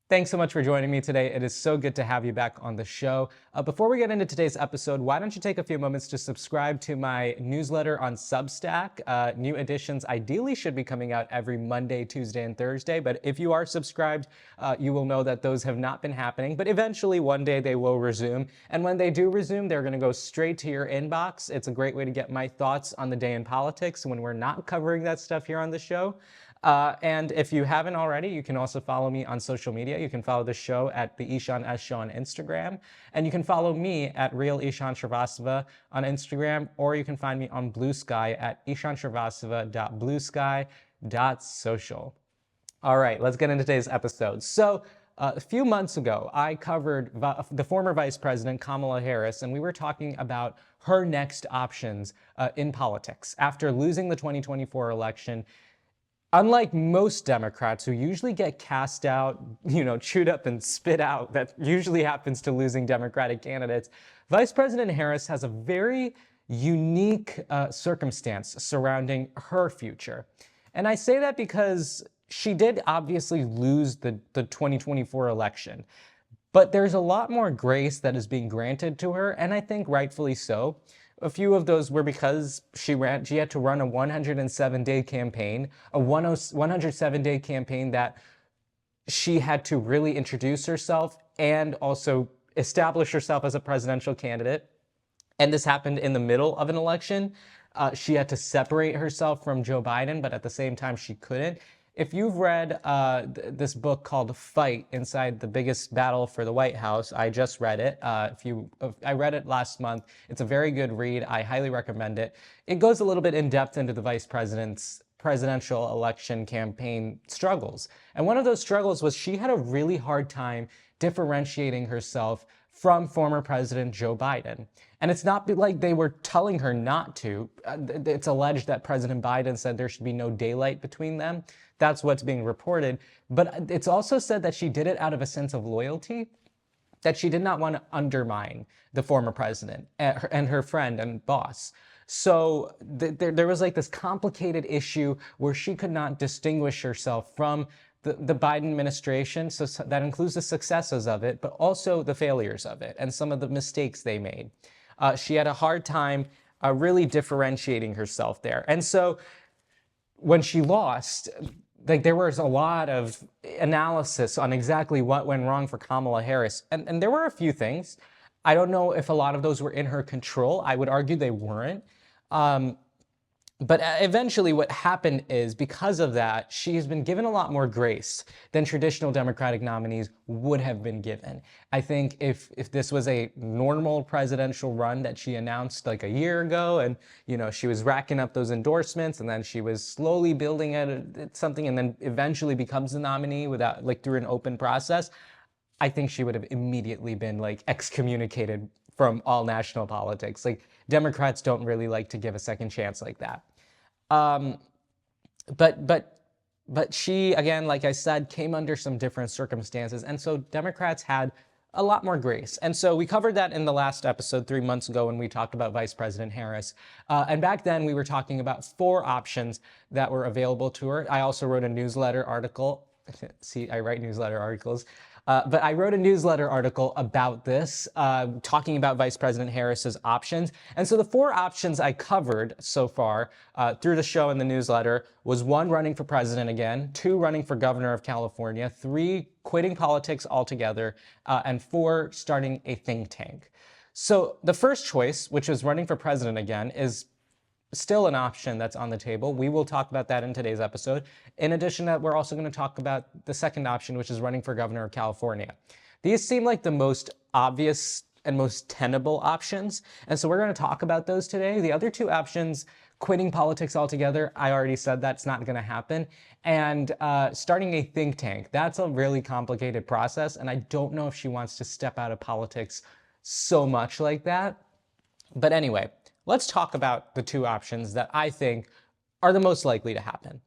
Thanks so much for joining me today. It is so good to have you back on the show. Before we get into today's episode, why don't you take a few moments to subscribe to my newsletter on Substack? New editions ideally should be coming out every Monday, Tuesday, and Thursday, but if you are subscribed, you will know that those have not been happening, but eventually one day they will resume. And when they do resume, they're gonna go straight to your inbox. It's a great way to get my thoughts on the day in politics when we're not covering that stuff here on the show. And if you haven't already, you can also follow me on social media. You can follow the show at the Ishan S Show on Instagram, and you can follow me at Real Ishan Shrivastava on Instagram, or you can find me on Blue Sky at ishanshrivastava.bluesky.social. All right, let's get into today's episode. So a few months ago, I covered the former Vice President Kamala Harris, and we were talking about her next options in politics after losing the 2024 election. Unlike most Democrats who usually get cast out, chewed up and spit out, that usually happens to losing Democratic candidates, Vice President Harris has a very unique circumstance surrounding her future. And I say that because she did obviously lose the 2024 election, but there's a lot more grace that is being granted to her, and I think rightfully so. A few of those were because she had to run a 107-day campaign, a 107-day campaign that she had to really introduce herself and also establish herself as a presidential candidate. And this happened in the middle of an election. She had to separate herself from Joe Biden, but at the same time she couldn't. If you've read this book called Fight, Inside the Biggest Battle for the White House, I just read it. I read it last month. It's a very good read. I highly recommend it. It goes a little bit in depth into the vice president's presidential election campaign struggles. And one of those struggles was she had a really hard time differentiating herself from former President Joe Biden. And it's not like they were telling her not to. It's alleged that President Biden said there should be no daylight between them. That's what's being reported. But it's also said that she did it out of a sense of loyalty, that she did not want to undermine the former president and her friend and boss. So there was like this complicated issue where she could not distinguish herself from the Biden administration. So that includes the successes of it, but also the failures of it and some of the mistakes they made. She had a hard time really differentiating herself there. And so when she lost, there was a lot of analysis on exactly what went wrong for Kamala Harris. And there were a few things. I don't know if a lot of those were in her control. I would argue they weren't. But eventually what happened is, because of that, she has been given a lot more grace than traditional Democratic nominees would have been given. I think if this was a normal presidential run that she announced like a year ago, and she was racking up those endorsements, and then she was slowly building at something, and then eventually becomes the nominee without through an open process, I think she would have immediately been excommunicated from all national politics. Democrats don't really like to give a second chance like that. But she, again, like I said, came under some different circumstances. And so Democrats had a lot more grace. And so we covered that in the last episode 3 months ago when we talked about Vice President Harris. And back then we were talking about 4 options that were available to her. I also wrote a newsletter article. See, I write newsletter articles. But I wrote a newsletter article about this, talking about Vice President Harris's options. And so the 4 options I covered so far through the show and the newsletter was 1, running for president again, 2, running for governor of California, 3, quitting politics altogether, and 4, starting a think tank. So the first choice, which is running for president again, is still an option that's on the table. We will talk about that in today's episode. In addition to that, we're also going to talk about the second option, which is running for governor of California. These seem like the most obvious and most tenable options, and so we're going to talk about those today. The other 2 options, quitting politics altogether, I already said that's not going to happen, and starting a think tank, that's a really complicated process, and I don't know if she wants to step out of politics so much like that. But anyway, let's talk about the 2 options that I think are the most likely to happen.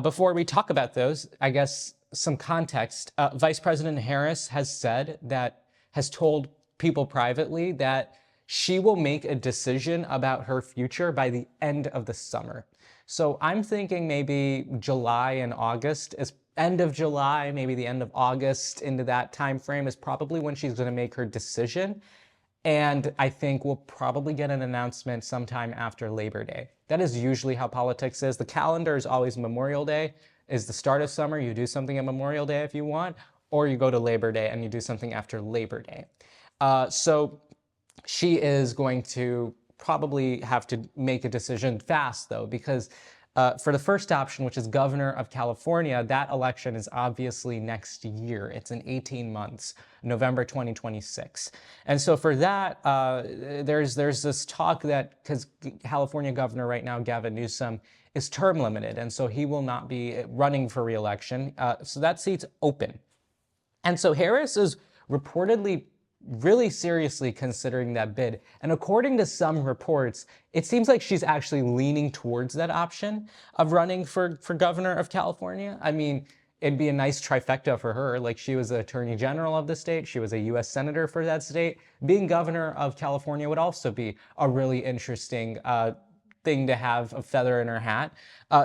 Before we talk about those, I guess some context. Vice President Harris has told people privately that she will make a decision about her future by the end of the summer. So I'm thinking maybe July and August is end of July, maybe the end of August, into that time frame is probably when she's going to make her decision. And I think we'll probably get an announcement sometime after Labor Day. That is usually how politics is. The calendar is always Memorial Day is the start of summer. You do something at Memorial Day if you want, or you go to Labor Day and you do something after Labor Day. So she is going to probably have to make a decision fast, though, because for the first option, which is governor of California, that election is obviously next year. It's in 18 months, November 2026. And so for that, there's this talk that, because California governor right now, Gavin Newsom, is term limited, and so he will not be running for re-election. So that seat's open. And so Harris is reportedly really seriously considering that bid. And according to some reports, it seems like she's actually leaning towards that option of running for governor of California. I mean, it'd be a nice trifecta for her. Like, she was the attorney general of the state. She was a U.S. senator for that state. Being governor of California would also be a really interesting thing to have a feather in her hat.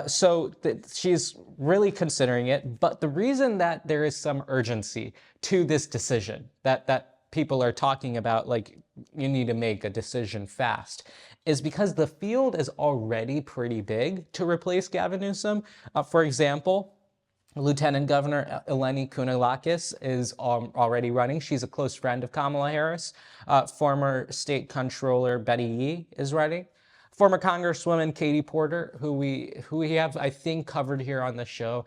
So she's really considering it. But the reason that there is some urgency to this decision, that people are talking about, like, you need to make a decision fast, is because the field is already pretty big to replace Gavin Newsom. For example, Lieutenant Governor Eleni Kounalakis is already running. She's a close friend of Kamala Harris. Former State Controller Betty Yee is running. Former Congresswoman Katie Porter, who we have, I think, covered here on the show.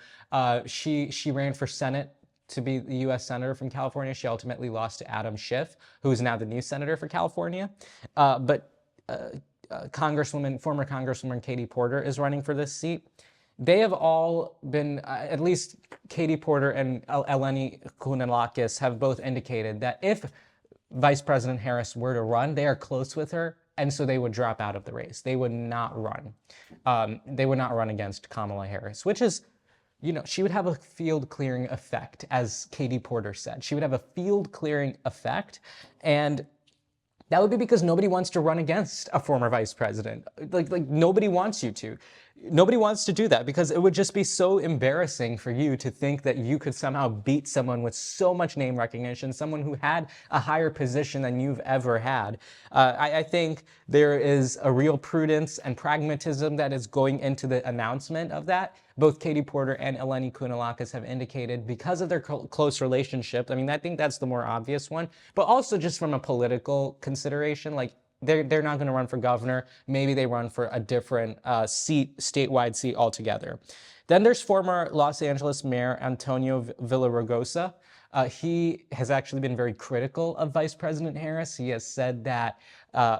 She ran for Senate to be the U.S. Senator from California. She ultimately lost to Adam Schiff, who is now the new Senator for California. But former Congresswoman Katie Porter is running for this seat. They have all been, at least Katie Porter and Eleni Kounalakis have both indicated that if Vice President Harris were to run, they are close with her, and so they would drop out of the race. They would not run. They would not run against Kamala Harris, which is, you know, she would have a field clearing effect, as Katie Porter said. She would have a field clearing effect, and that would be because nobody wants to run against a former vice president. Like nobody wants you to. Nobody wants to do that because it would just be so embarrassing for you to think that you could somehow beat someone with so much name recognition, someone who had a higher position than you've ever had. I think there is a real prudence and pragmatism that is going into the announcement of that. Both Katie Porter and Eleni Kounalakis have indicated because of their close relationship. I mean, I think that's the more obvious one, but also just from a political consideration, like, they're not going to run for governor. Maybe they run for a different statewide seat altogether. Then there's former Los Angeles Mayor Antonio Villaraigosa. He has actually been very critical of Vice President Harris. He has said that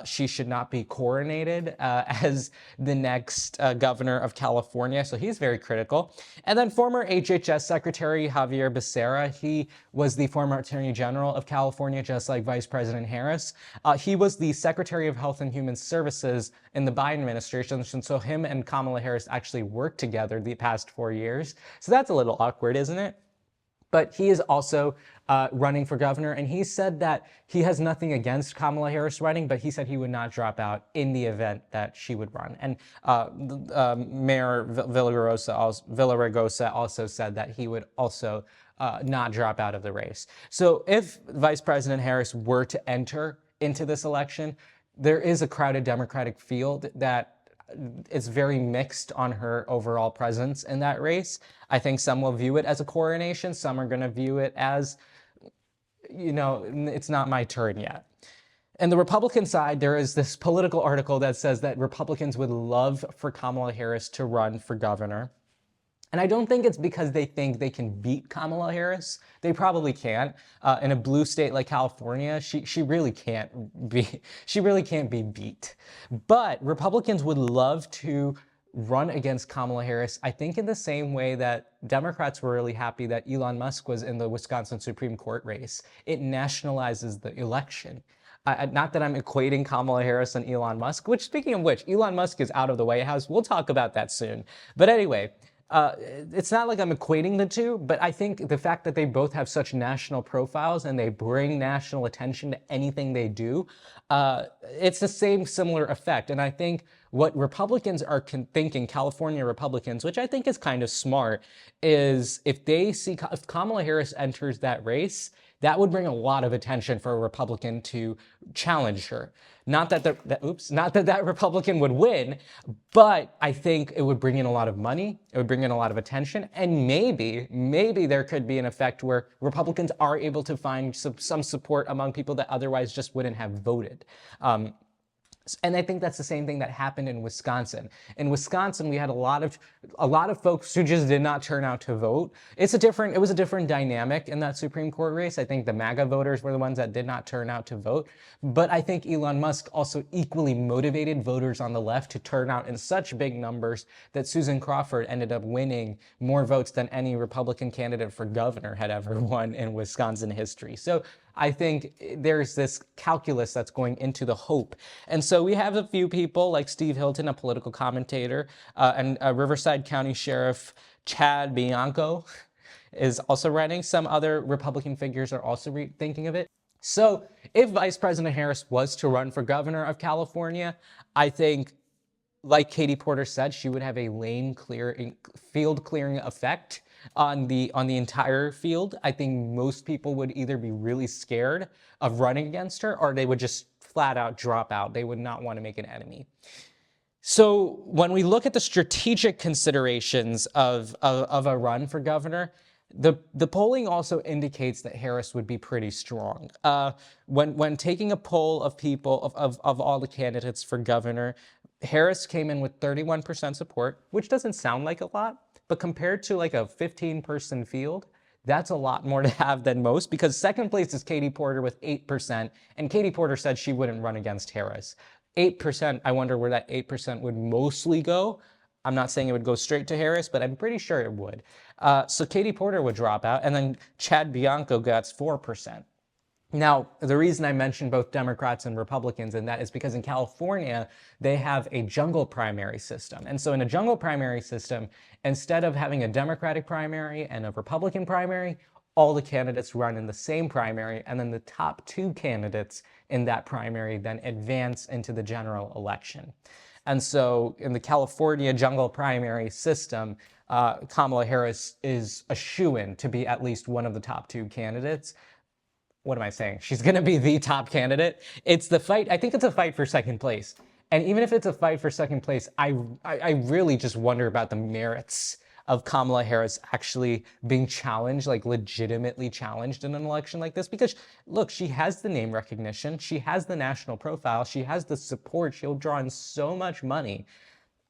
she should not be coronated as the next governor of California. So he's very critical. And then former HHS Secretary Javier Becerra, he was the former Attorney General of California, just like Vice President Harris. He was the Secretary of Health and Human Services in the Biden administration. And so him and Kamala Harris actually worked together the past 4 years. So that's a little awkward, isn't it? But he is also running for governor, and he said that he has nothing against Kamala Harris running, but he said he would not drop out in the event that she would run. And Mayor Villaraigosa also said that he would also not drop out of the race. So if Vice President Harris were to enter into this election, there is a crowded Democratic field that it's very mixed on her overall presence in that race. I think some will view it as a coronation. Some are going to view it as, you know, it's not my turn yet. And the Republican side, there is this political article that says that Republicans would love for Kamala Harris to run for governor. And I don't think it's because they think they can beat Kamala Harris. They probably can't. In a blue state like California, she really can't be beat. But Republicans would love to run against Kamala Harris, I think in the same way that Democrats were really happy that Elon Musk was in the Wisconsin Supreme Court race. It nationalizes the election. Not that I'm equating Kamala Harris and Elon Musk, which, speaking of which, Elon Musk is out of the White House. We'll talk about that soon. But anyway, it's not like I'm equating the two, but I think the fact that they both have such national profiles and they bring national attention to anything they do, it's the same similar effect. And I think what Republicans are thinking, California Republicans, which I think is kind of smart, is if Kamala Harris enters that race, that would bring a lot of attention for a Republican to challenge her. Not that that Republican would win, but I think it would bring in a lot of money. It would bring in a lot of attention, and maybe there could be an effect where Republicans are able to find some support among people that otherwise just wouldn't have voted. And I think that's the same thing that happened in Wisconsin. In Wisconsin, we had a lot of folks who just did not turn out to vote. It was a different dynamic in that Supreme Court race. I think the MAGA voters were the ones that did not turn out to vote. But I think Elon Musk also equally motivated voters on the left to turn out in such big numbers that Susan Crawford ended up winning more votes than any Republican candidate for governor had ever won in Wisconsin history. So I think there's this calculus that's going into the hope. And so we have a few people like Steve Hilton, a political commentator, and Riverside County Sheriff Chad Bianco is also running. Some other Republican figures are also thinking of it. So if Vice President Harris was to run for governor of California, I think, like Katie Porter said, she would have a field clearing effect on the entire field. I think most people would either be really scared of running against her, or they would just flat out drop out. They would not want to make an enemy. So when we look at the strategic considerations of a run for governor, the polling also indicates that Harris would be pretty strong. When taking a poll of people, of all the candidates for governor, Harris came in with 31% support, which doesn't sound like a lot, but compared to like a 15-person field, that's a lot more to have than most, because second place is Katie Porter with 8%, and Katie Porter said she wouldn't run against Harris. 8%, I wonder where that 8% would mostly go. I'm not saying it would go straight to Harris, but I'm pretty sure it would. So Katie Porter would drop out, and then Chad Bianco gets 4%. Now, the reason I mentioned both Democrats and Republicans in that is because in California, they have a jungle primary system. And so in a jungle primary system, instead of having a Democratic primary and a Republican primary, all the candidates run in the same primary, and then the top two candidates in that primary then advance into the general election. And so in the California jungle primary system, Kamala Harris is a shoo-in to be at least one of the top two candidates. What am I saying? She's going to be the top candidate. It's the fight. I think it's a fight for second place. And even if it's a fight for second place, I really just wonder about the merits of Kamala Harris actually being challenged, like legitimately challenged in an election like this. Because look, she has the name recognition. She has the national profile. She has the support. She'll draw in so much money.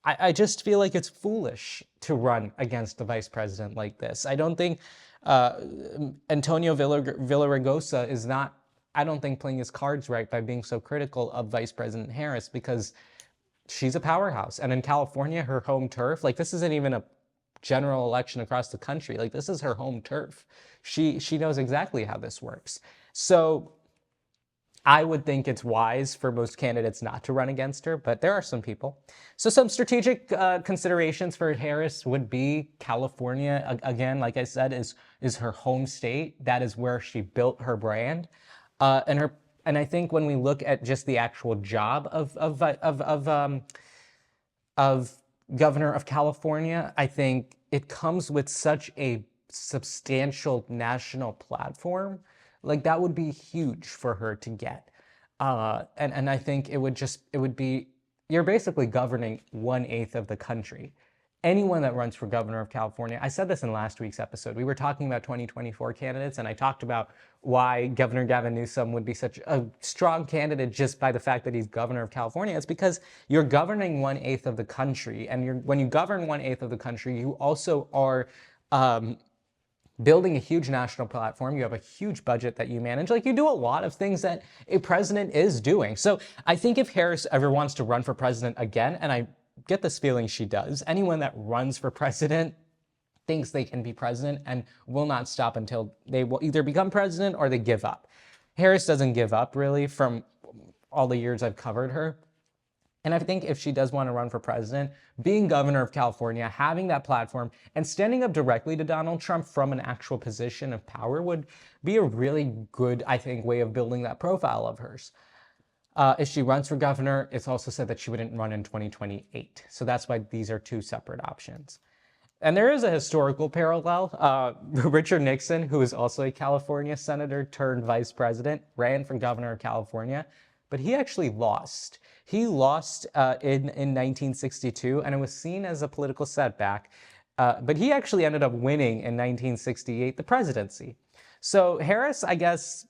I just feel like it's foolish to run against the vice president like this. I don't think Antonio Villaraigosa is not, I don't think, playing his cards right by being so critical of Vice President Harris, because she's a powerhouse. And in California, her home turf, like this isn't even a general election across the country. Like this is her home turf. She knows exactly how this works. So I would think it's wise for most candidates not to run against her, but there are some people. So some strategic considerations for Harris would be California, again, like I said, is her home state. That is where she built her brand. And I think when we look at just the actual job of governor of California, I think it comes with such a substantial national platform. Like that would be huge for her to get. And I think it would be, you're basically governing 1/8 of the country. Anyone that runs for governor of California, I said this in last week's episode, we were talking about 2024 candidates, and I talked about why Governor Gavin Newsom would be such a strong candidate just by the fact that he's governor of California. It's because you're governing 1/8 of the country, and when you govern 1/8 of the country, you also are building a huge national platform. You have a huge budget that you manage. Like you do a lot of things that a president is doing. So I think if Harris ever wants to run for president again, and I get this feeling she does, anyone that runs for president thinks they can be president and will not stop until they will either become president or they give up. Harris doesn't give up, really, from all the years I've covered her. And I think if she does want to run for president, being governor of California, having that platform, and standing up directly to Donald Trump from an actual position of power would be a really good, I think, way of building that profile of hers. If she runs for governor, it's also said that she wouldn't run in 2028. So that's why these are two separate options. And there is a historical parallel. Richard Nixon, who is also a California senator turned vice president, ran for governor of California, but he actually lost. He lost in 1962, and it was seen as a political setback. But he actually ended up winning in 1968 the presidency. So Harris, I guess,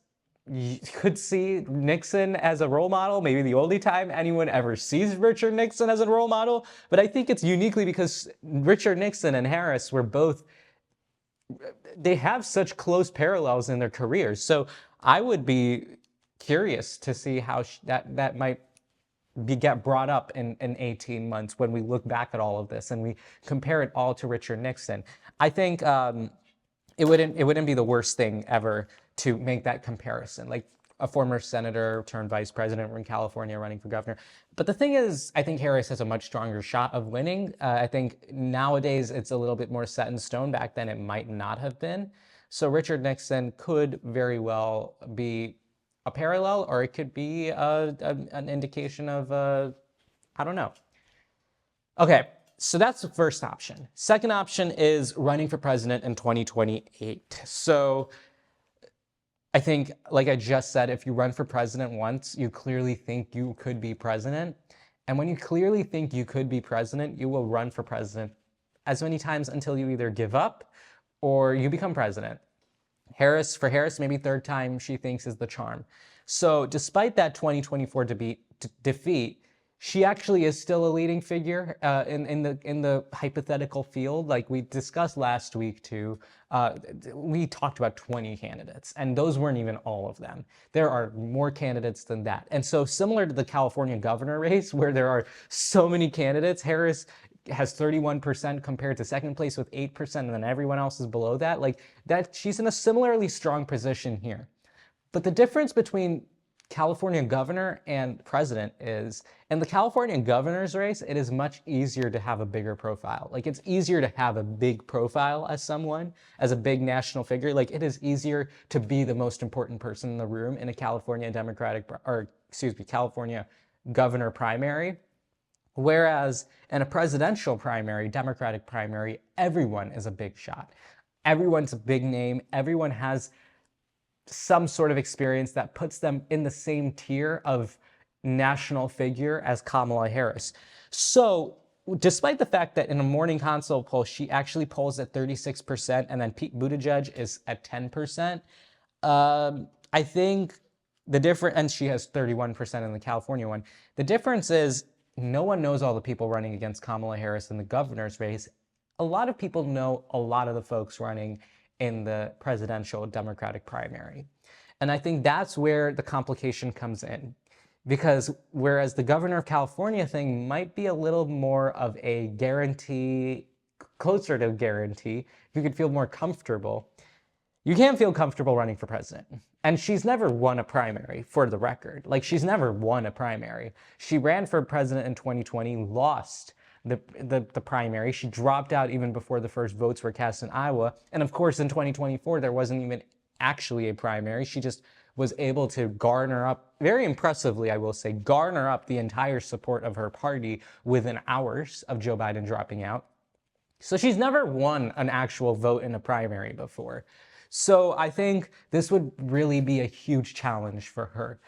you could see Nixon as a role model, maybe the only time anyone ever sees Richard Nixon as a role model. But I think it's uniquely because Richard Nixon and Harris were both, they have such close parallels in their careers. So I would be curious to see how that might get brought up in 18 months when we look back at all of this and we compare it all to Richard Nixon. I think it wouldn't be the worst thing ever to make that comparison, like a former senator turned vice president in California running for governor. But the thing is, I think Harris has a much stronger shot of winning. I think nowadays it's a little bit more set in stone. Back then it might not have been. So Richard Nixon could very well be a parallel, or it could be an indication of, I don't know. Okay, so that's the first option. Second option is running for president in 2028. So I think, like I just said, if you run for president once, you clearly think you could be president. And when you clearly think you could be president, you will run for president as many times until you either give up or you become president. For Harris, maybe third time she thinks is the charm. So despite that 2024 defeat, she actually is still a leading figure in the hypothetical field. Like we discussed last week too, we talked about 20 candidates, and those weren't even all of them. There are more candidates than that. And so similar to the California governor race, where there are so many candidates, Harris has 31% compared to second place with 8%, and then everyone else is below that. Like that, she's in a similarly strong position here. But the difference between California governor and president is, in the California governor's race, it is much easier to have a bigger profile. Like it's easier to have a big profile as someone, as a big national figure. Like it is easier to be the most important person in the room in a California California governor primary. Whereas in a presidential primary, Democratic primary, everyone is a big shot. Everyone's a big name. Everyone has some sort of experience that puts them in the same tier of national figure as Kamala Harris. So despite the fact that in a morning consult poll, she actually polls at 36% and then Pete Buttigieg is at 10%, I think the difference, and she has 31% in the California one, the difference is no one knows all the people running against Kamala Harris in the governor's race. A lot of people know a lot of the folks running in the presidential Democratic primary. And I think that's where the complication comes in. Because whereas the governor of California thing might be a little more of a guarantee, closer to a guarantee, you could feel more comfortable, you can't feel comfortable running for president. And she's never won a primary, for the record. Like, she's never won a primary. She ran for president in 2020, lost the primary. She dropped out even before the first votes were cast in Iowa. And of course, in 2024, there wasn't even actually a primary. She just was able to garner up, very impressively, I will say, garner up the entire support of her party within hours of Joe Biden dropping out. So she's never won an actual vote in a primary before. So I think this would really be a huge challenge for her.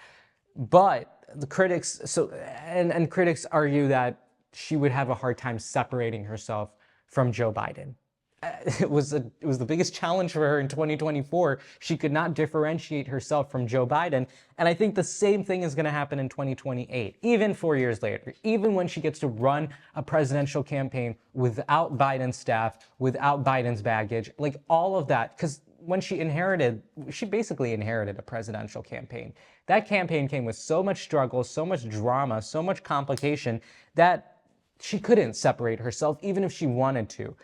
But the critics, and critics argue that she would have a hard time separating herself from Joe Biden. It was the biggest challenge for her in 2024. She could not differentiate herself from Joe Biden. And I think the same thing is going to happen in 2028, even 4 years later, even when she gets to run a presidential campaign without Biden's staff, without Biden's baggage, like all of that. Because when she basically inherited a presidential campaign. That campaign came with so much struggle, so much drama, so much complication that she couldn't separate herself even if she wanted to.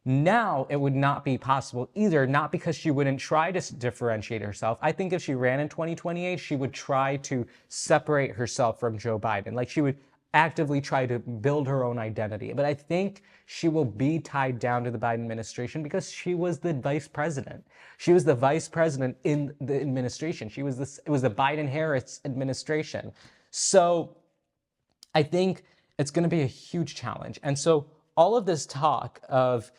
Now it would not be possible either, not because she wouldn't try to differentiate herself. I think if she ran in 2028, she would try to separate herself from Joe Biden. Like, she would actively try to build her own identity. But I think she will be tied down to the Biden administration because she was the vice president. She was the vice president in the administration. It was the Biden-Harris administration. So I think it's going to be a huge challenge. And so all of this talk of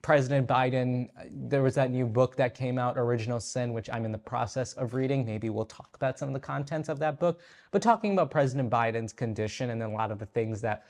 President Biden, there was that new book that came out, Original Sin, which I'm in the process of reading. Maybe we'll talk about some of the contents of that book, but talking about President Biden's condition and then a lot of the things that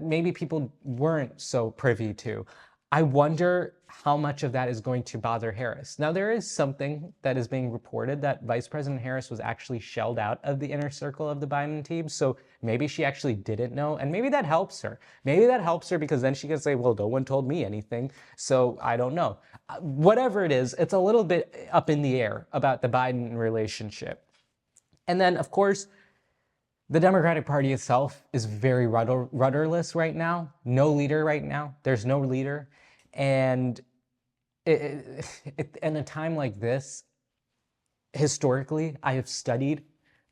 maybe people weren't so privy to. I wonder how much of that is going to bother Harris. Now, there is something that is being reported that Vice President Harris was actually shelled out of the inner circle of the Biden team. So maybe she actually didn't know, and maybe that helps her. Maybe that helps her because then she can say, well, no one told me anything, so I don't know. Whatever it is, it's a little bit up in the air about the Biden relationship. And then, of course, the Democratic Party itself is very rudderless right now. No leader right now. There's no leader. And in a time like this, historically, I have studied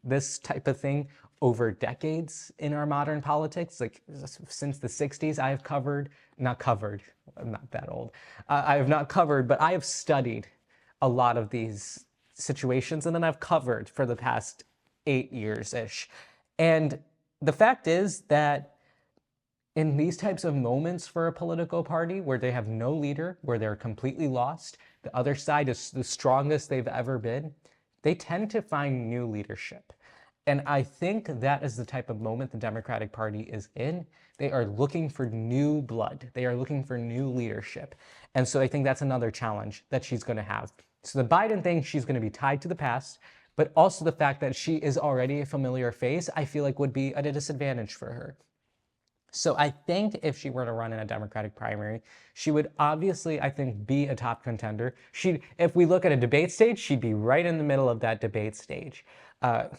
this type of thing over decades in our modern politics. Like since the 60s, I have not covered, I'm not that old. I have not covered, but I have studied a lot of these situations, and then I've covered for the past 8 years-ish. And the fact is that in these types of moments for a political party where they have no leader, where they're completely lost, the other side is the strongest they've ever been, they tend to find new leadership. And I think that is the type of moment the Democratic Party is in. They are looking for new blood. They are looking for new leadership. And so I think that's another challenge that she's going to have. So the Biden thing, she's going to be tied to the past, but also the fact that she is already a familiar face, I feel like would be at a disadvantage for her. So I think if she were to run in a Democratic primary, she would obviously, I think, be a top contender. If we look at a debate stage, she'd be right in the middle of that debate stage.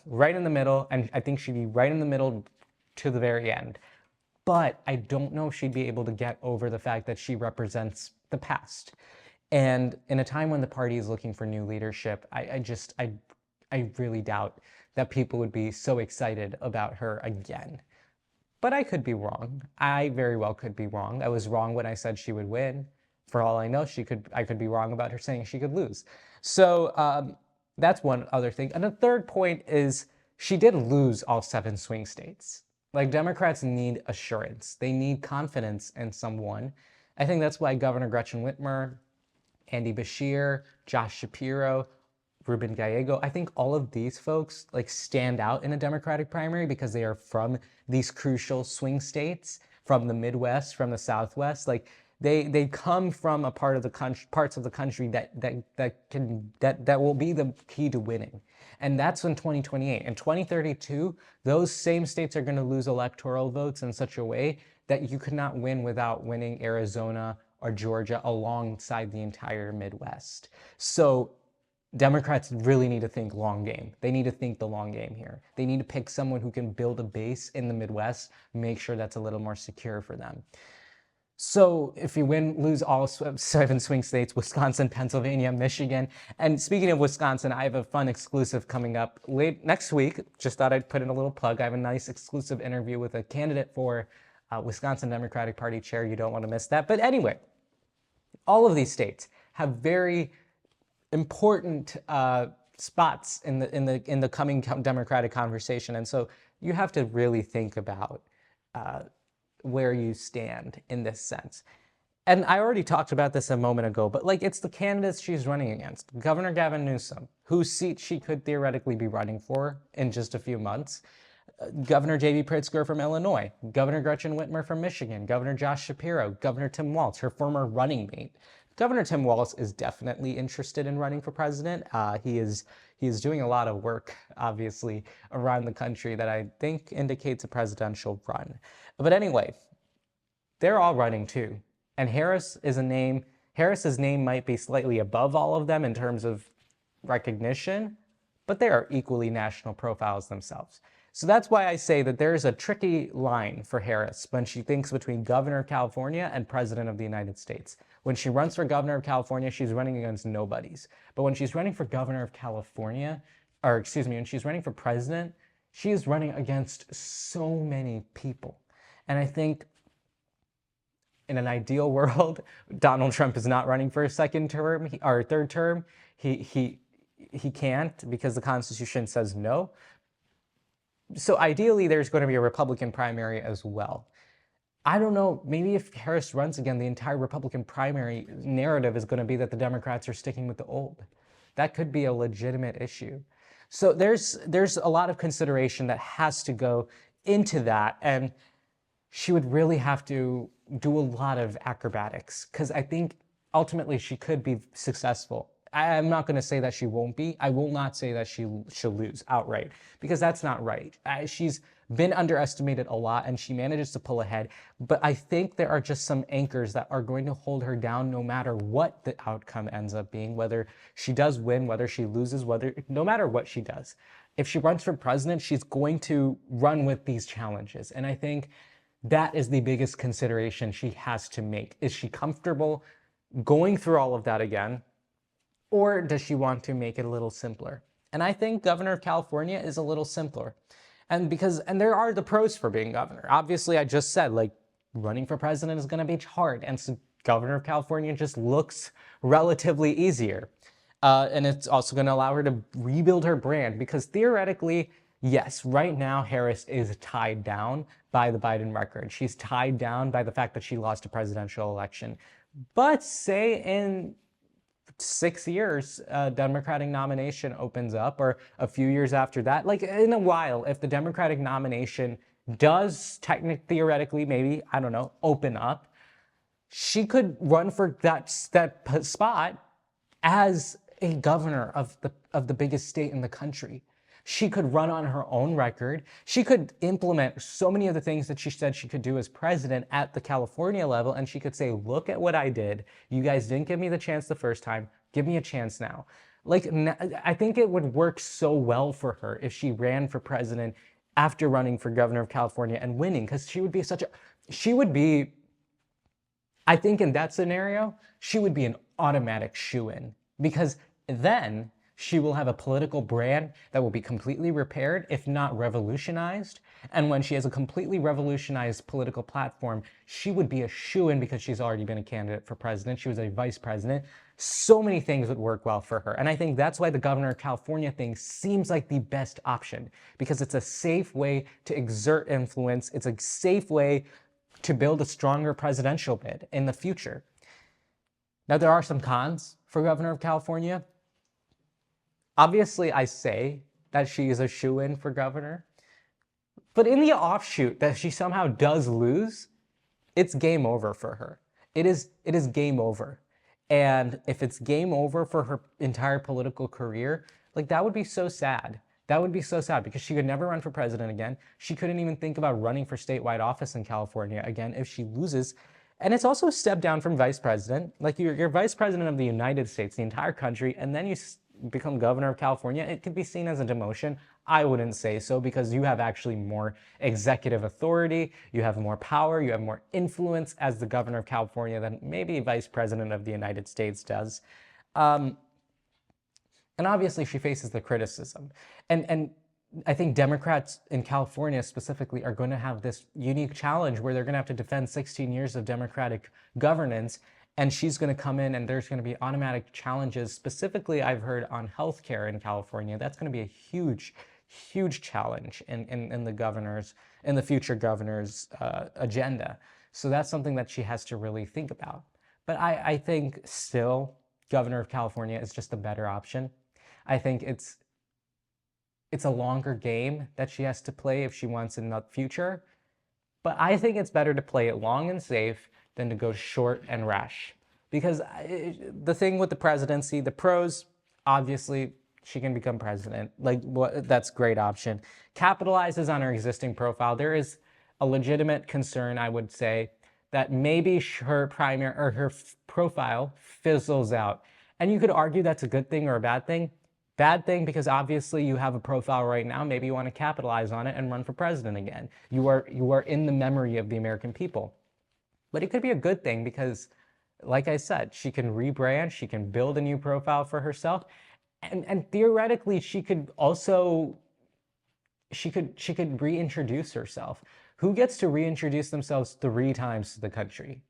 Right in the middle, and I think she'd be right in the middle to the very end. But I don't know if she'd be able to get over the fact that she represents the past. And in a time when the party is looking for new leadership, I really doubt that people would be so excited about her again. But I could be wrong. I very well could be wrong. I was wrong when I said she would win. For all I know, I could be wrong about her saying she could lose. So that's one other thing. And the third point is she did lose all 7 swing states. Like, Democrats need assurance. They need confidence in someone. I think that's why Governor Gretchen Whitmer, Andy Beshear, Josh Shapiro, Ruben Gallego, I think all of these folks like stand out in a Democratic primary because they are from these crucial swing states, from the Midwest, from the Southwest. Like they come from a part of the country, parts of the country that will be the key to winning. And that's in 2028. In 2032, those same states are going to lose electoral votes in such a way that you could not win without winning Arizona or Georgia alongside the entire Midwest. So Democrats really need to think long game. They need to think the long game here. They need to pick someone who can build a base in the Midwest, make sure that's a little more secure for them. So if you lose all 7 swing states, Wisconsin, Pennsylvania, Michigan, and speaking of Wisconsin, I have a fun exclusive coming up late next week. Just thought I'd put in a little plug. I have a nice exclusive interview with a candidate for Wisconsin Democratic Party chair. You don't want to miss that. But anyway, all of these states have very important spots in the coming Democratic conversation, and so you have to really think about where you stand in this sense. And I already talked about this a moment ago, but like it's the candidates she's running against. Governor Gavin Newsom, whose seat she could theoretically be running for in just a few months. Governor J.B. Pritzker from Illinois, Governor Gretchen Whitmer from Michigan, Governor Josh Shapiro, Governor Tim Walz, her former running mate. Governor Tim Walz is definitely interested in running for president. He is doing a lot of work, obviously, around the country that I think indicates a presidential run. But anyway, they're all running too. And Harris's name might be slightly above all of them in terms of recognition, but they are equally national profiles themselves. So that's why I say that there's a tricky line for Harris when she thinks between governor of California and president of the United States. When she runs for governor of California, she's running against nobodies. But when she's running for governor of California, when she's running for president, She is running against so many people. And I think in an ideal world, Donald Trump is not running for a second term or third term. He can't because the Constitution says no. So ideally, there's going to be a Republican primary as well. I don't know, maybe if Harris runs again, the entire Republican primary narrative is going to be that the Democrats are sticking with the old. That could be a legitimate issue. So there's a lot of consideration that has to go into that, and she would really have to do a lot of acrobatics, because I think ultimately she could be successful. I'm not going to say that she won't be. I will not say that she'll lose outright, because that's not right. She's been underestimated a lot, and she manages to pull ahead. But I think there are just some anchors that are going to hold her down no matter what the outcome ends up being, whether she does win, whether she loses, no matter what she does. If she runs for president, she's going to run with these challenges. And I think that is the biggest consideration she has to make. Is she comfortable going through all of that again? Or does she want to make it a little simpler? And I think governor of California is a little simpler. And there are the pros for being governor. Obviously, I just said, like, running for president is going to be hard. And so governor of California just looks relatively easier. And it's also going to allow her to rebuild her brand, because theoretically, yes, right now Harris is tied down by the Biden record. She's tied down by the fact that she lost a presidential election. But say in 6 years, a Democratic nomination opens up, or a few years after that, like in a while, if the Democratic nomination does theoretically, maybe, I don't know, open up, she could run for that spot as a governor of the biggest state in the country. She could run on her own record. She could implement so many of the things that she said she could do as president at the California level, and she could say, look at what I did. You guys didn't give me the chance the first time. Give me a chance now. Like, I think it would work so well for her if she ran for president after running for governor of California and winning, because I think in that scenario, she would be an automatic shoo-in, because then she will have a political brand that will be completely repaired, if not revolutionized. And when she has a completely revolutionized political platform, she would be a shoo-in because she's already been a candidate for president. She was a vice president. So many things would work well for her. And I think that's why the governor of California thing seems like the best option, because it's a safe way to exert influence. It's a safe way to build a stronger presidential bid in the future. Now, there are some cons for governor of California. Obviously, I say that she is a shoo-in for governor, but in the offshoot that she somehow does lose, it's game over for her. It is game over. And if it's game over for her entire political career, like, that would be so sad. That would be so sad, because she could never run for president again. She couldn't even think about running for statewide office in California again if she loses. And it's also a step down from vice president. Like, you're vice president of the United States, the entire country, and then you become governor of California. It could be seen as a demotion. I wouldn't say so, because you have actually more executive authority, you have more power, you have more influence as the governor of California than maybe vice president of the United States does. And obviously she faces the criticism. And I think Democrats in California specifically are going to have this unique challenge where they're going to have to defend 16 years of Democratic governance. And she's going to come in, and there's going to be automatic challenges. Specifically, I've heard on healthcare in California. That's going to be a huge, huge challenge in the future governor's agenda. So that's something that she has to really think about. But I think still, governor of California is just a better option. I think it's a longer game that she has to play if she wants in the future. But I think it's better to play it long and safe than to go short and rash. Because the thing with the presidency, the pros, obviously, she can become president. Like, that's a great option. Capitalizes on her existing profile. There is a legitimate concern, I would say, that maybe her primary or her profile fizzles out. And you could argue that's a good thing or a bad thing. Bad thing, because obviously you have a profile right now. Maybe you want to capitalize on it and run for president again. You are in the memory of the American people. But it could be a good thing, because, like I said, she can rebrand, she can build a new profile for herself, and theoretically she could also she could reintroduce herself. Who gets to reintroduce themselves 3 times to the country?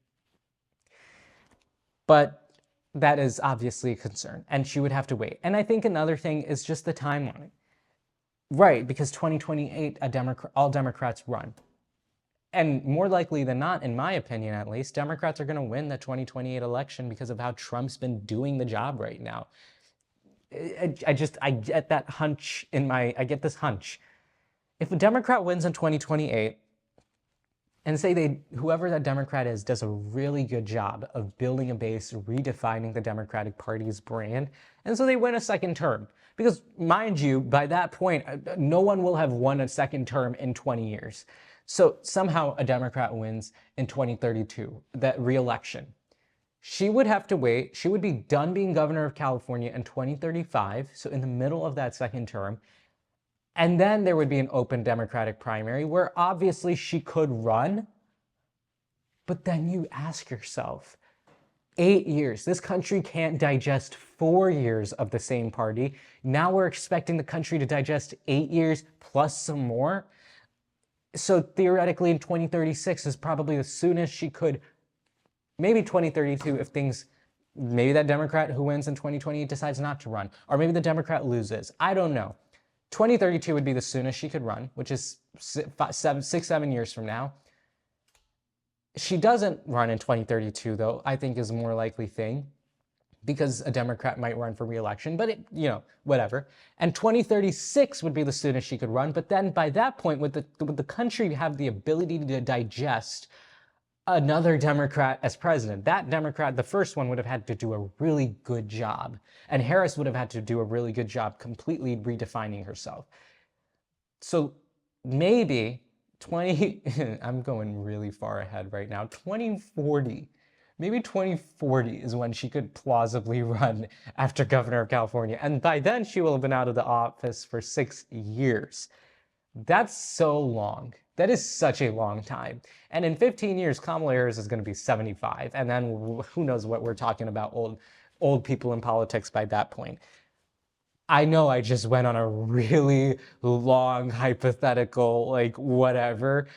But that is obviously a concern, and she would have to wait. And I think another thing is just the timeline. Right, because 2028, all Democrats run. And more likely than not, in my opinion at least, Democrats are going to win the 2028 election because of how Trump's been doing the job right now. I get that hunch I get this hunch. If a Democrat wins in 2028, and say whoever that Democrat is does a really good job of building a base, redefining the Democratic Party's brand, and so they win a second term. Because mind you, by that point, no one will have won a second term in 20 years. So somehow a Democrat wins in 2032, that re-election. She would have to wait. She would be done being governor of California in 2035, so in the middle of that second term. And then there would be an open Democratic primary where obviously she could run. But then you ask yourself, 8 years, this country can't digest 4 years of the same party. Now we're expecting the country to digest 8 years plus some more. So theoretically in 2036 is probably the soonest she could, maybe 2032 if maybe that Democrat who wins in 2028 decides not to run, or maybe the Democrat loses. I don't know. 2032 would be the soonest she could run, which is 6-7 years from now. She doesn't run in 2032, though, I think is a more likely thing, because a Democrat might run for re-election, but whatever. And 2036 would be the soonest she could run, but then by that point, would the country have the ability to digest another Democrat as president? That Democrat, the first one, would have had to do a really good job. And Harris would have had to do a really good job completely redefining herself. So maybe I'm going really far ahead right now, 2040. Maybe 2040 is when she could plausibly run after governor of California. And by then she will have been out of the office for 6 years. That's so long. That is such a long time. And in 15 years, Kamala Harris is going to be 75. And then who knows what we're talking about, old people in politics by that point. I know I just went on a really long hypothetical, whatever,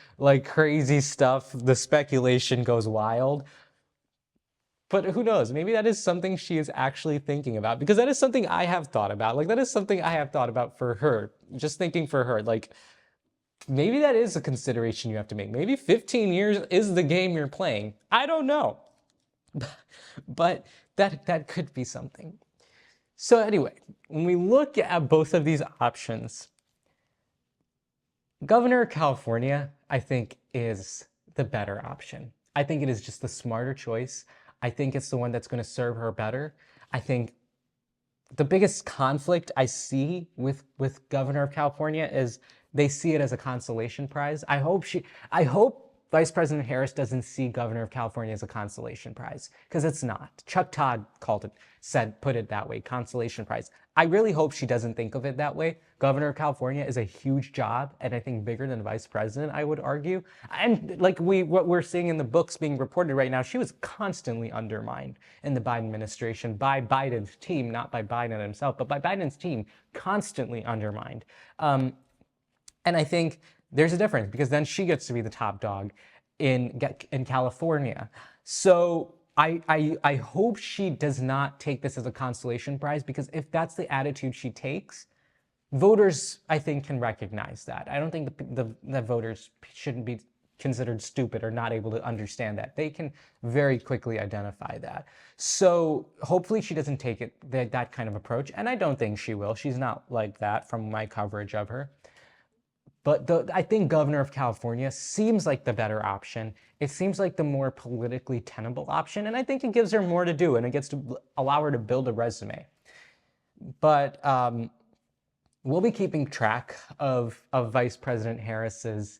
crazy stuff. The speculation goes wild. But who knows? Maybe that is something she is actually thinking about, because that is something I have thought about. That is something I have thought about for her. Just thinking for her, maybe that is a consideration you have to make. Maybe 15 years is the game you're playing. I don't know. But that could be something. So anyway, when we look at both of these options, Governor of California, I think, is the better option. I think it is just the smarter choice. I think it's the one that's going to serve her better. I think the biggest conflict I see with Governor of California is they see it as a consolation prize. I hope Vice President Harris doesn't see Governor of California as a consolation prize, because it's not. Chuck Todd put it that way, consolation prize. I really hope she doesn't think of it that way. Governor of California is a huge job, and I think bigger than vice president, I would argue. And what we're seeing in the books being reported right now, she was constantly undermined in the Biden administration by Biden's team, not by Biden himself, but by Biden's team, constantly undermined. And I think there's a difference, because then she gets to be the top dog in California. So I hope she does not take this as a consolation prize, because if that's the attitude she takes, voters, I think, can recognize that. I don't think the voters shouldn't be considered stupid or not able to understand that. They can very quickly identify that. So hopefully she doesn't take that kind of approach, and I don't think she will. She's not like that from my coverage of her. But I think Governor of California seems like the better option. It seems like the more politically tenable option, and I think it gives her more to do, and it gets to allow her to build a resume. But we'll be keeping track of Vice President Harris's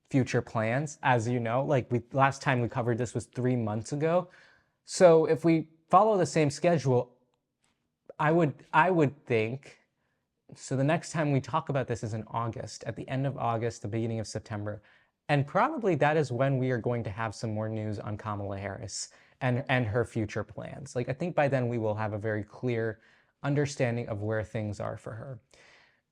future plans. As you know, last time we covered this was 3 months ago. So if we follow the same schedule, I would think. So the next time we talk about this is in August, at the end of August, the beginning of September. And probably that is when we are going to have some more news on Kamala Harris and her future plans. I think by then we will have a very clear understanding of where things are for her.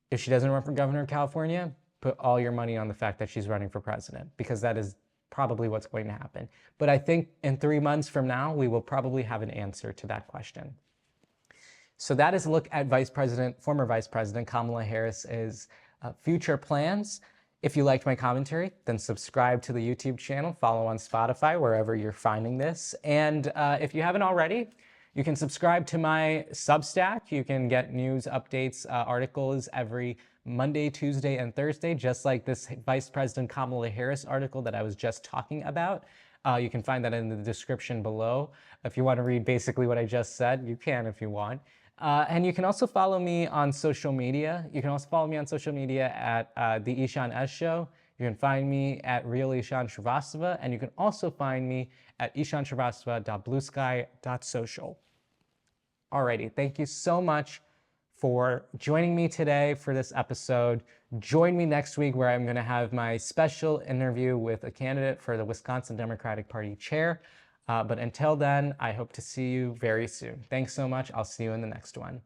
If she doesn't run for governor of California, put all your money on the fact that she's running for president, because that is probably what's going to happen. But I think in 3 months from now, we will probably have an answer to that question. So that is a look at former Vice President Kamala Harris's future plans. If you liked my commentary, then subscribe to the YouTube channel, follow on Spotify, wherever you're finding this. And if you haven't already, you can subscribe to my Substack. You can get news, updates, articles every Monday, Tuesday, and Thursday, just like this Vice President Kamala Harris article that I was just talking about. You can find that in the description below. If you want to read basically what I just said, you can if you want. And you can also follow me on social media. You can also follow me on social media at The Ishan S Show. You can find me at Real Ishan Shrivastava, and you can also find me at ishanshrivastava.bluesky.social. Alrighty, thank you so much for joining me today for this episode. Join me next week where I'm going to have my special interview with a candidate for the Wisconsin Democratic Party chair. But until then, I hope to see you very soon. Thanks so much. I'll see you in the next one.